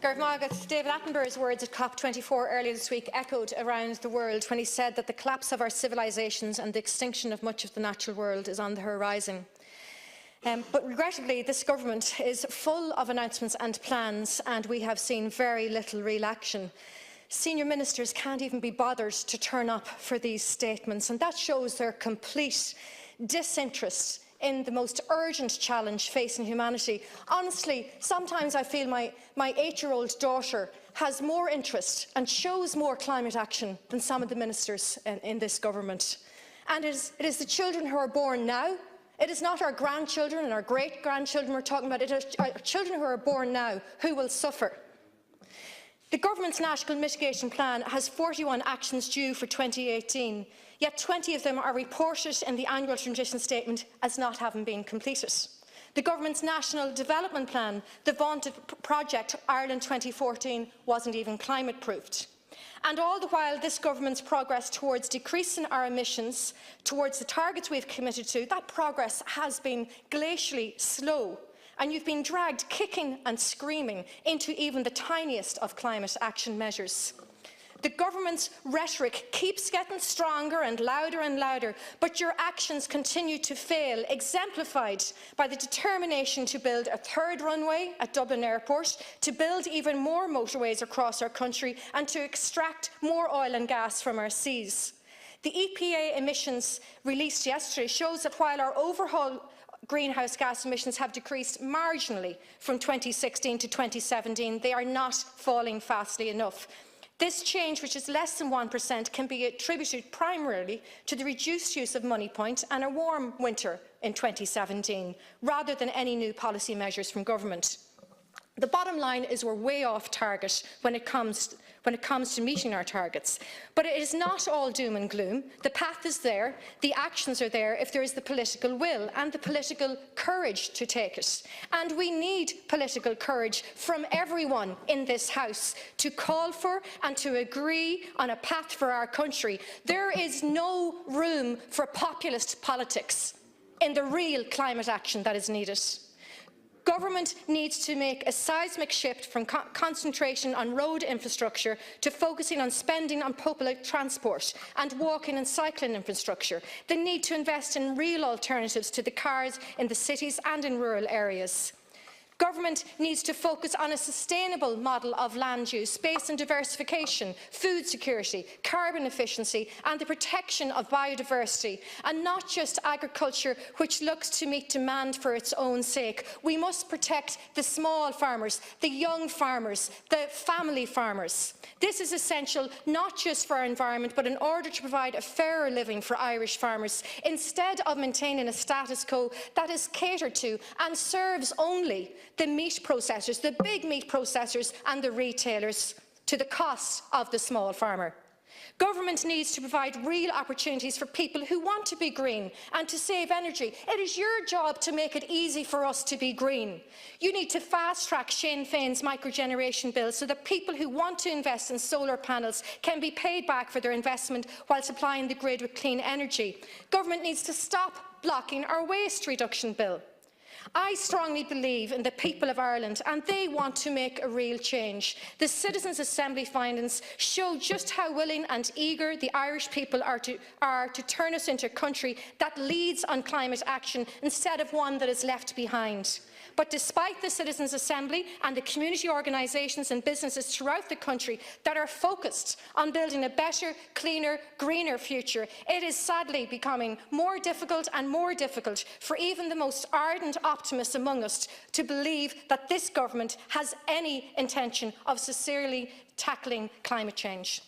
David Attenborough's words at COP24 earlier this week echoed around the world when he said that the collapse of our civilisations and the extinction of much of the natural world is on the horizon. But regrettably, this government is full of announcements and plans, and we have seen very little real action. Senior ministers can't even be bothered to turn up for these statements, and that shows their complete disinterest in the most urgent challenge facing humanity. Honestly, sometimes I feel my 8-year-old daughter has more interest and shows more climate action than some of the ministers in this government. And it is the children who are born now. It is not our grandchildren and our great-grandchildren we're talking about. It is our children who are born now who will suffer. The government's National Mitigation Plan has 41 actions due for 2018, yet 20 of them are reported in the annual transition statement as not having been completed. The government's National Development Plan, the vaunted project Ireland 2014, wasn't even climate-proofed. And all the while, this government's progress towards decreasing our emissions, towards the targets we've committed to, that progress has been glacially slow. And you've been dragged kicking and screaming into even the tiniest of climate action measures. The government's rhetoric keeps getting stronger and louder, but your actions continue to fail, exemplified by the determination to build a third runway at Dublin Airport, to build even more motorways across our country, and to extract more oil and gas from our seas. The EPA emissions released yesterday shows that while our overall greenhouse gas emissions have decreased marginally from 2016 to 2017, they are not falling fastly enough. This change, which is less than 1%, can be attributed primarily to the reduced use of money point and a warm winter in 2017, rather than any new policy measures from government. The bottom line is we're way off target when it comes to meeting our targets. But it is not all doom and gloom. The path is there, the actions are there if there is the political will and the political courage to take it. And we need political courage from everyone in this House to call for and to agree on a path for our country. There is no room for populist politics in the real climate action that is needed. Government needs to make a seismic shift from concentration on road infrastructure to focusing on spending on public transport and walking and cycling infrastructure. They need to invest in real alternatives to the cars in the cities and in rural areas. Government needs to focus on a sustainable model of land use based on diversification, food security, carbon efficiency and the protection of biodiversity, and not just agriculture which looks to meet demand for its own sake. We must protect the small farmers, the young farmers, the family farmers. This is essential not just for our environment, but in order to provide a fairer living for Irish farmers, instead of maintaining a status quo that is catered to and serves only the meat processors, the big meat processors and the retailers, to the cost of the small farmer. Government needs to provide real opportunities for people who want to be green and to save energy. It is your job to make it easy for us to be green. You need to fast-track Sinn Féin's microgeneration bill so that people who want to invest in solar panels can be paid back for their investment while supplying the grid with clean energy. Government needs to stop blocking our waste reduction bill. I strongly believe in the people of Ireland and they want to make a real change. The Citizens' Assembly findings show just how willing and eager the Irish people are to turn us into a country that leads on climate action instead of one that is left behind. But despite the Citizens' Assembly and the community organisations and businesses throughout the country that are focused on building a better, cleaner, greener future, it is sadly becoming more difficult and more difficult for even the most ardent optimists among us to believe that this government has any intention of sincerely tackling climate change.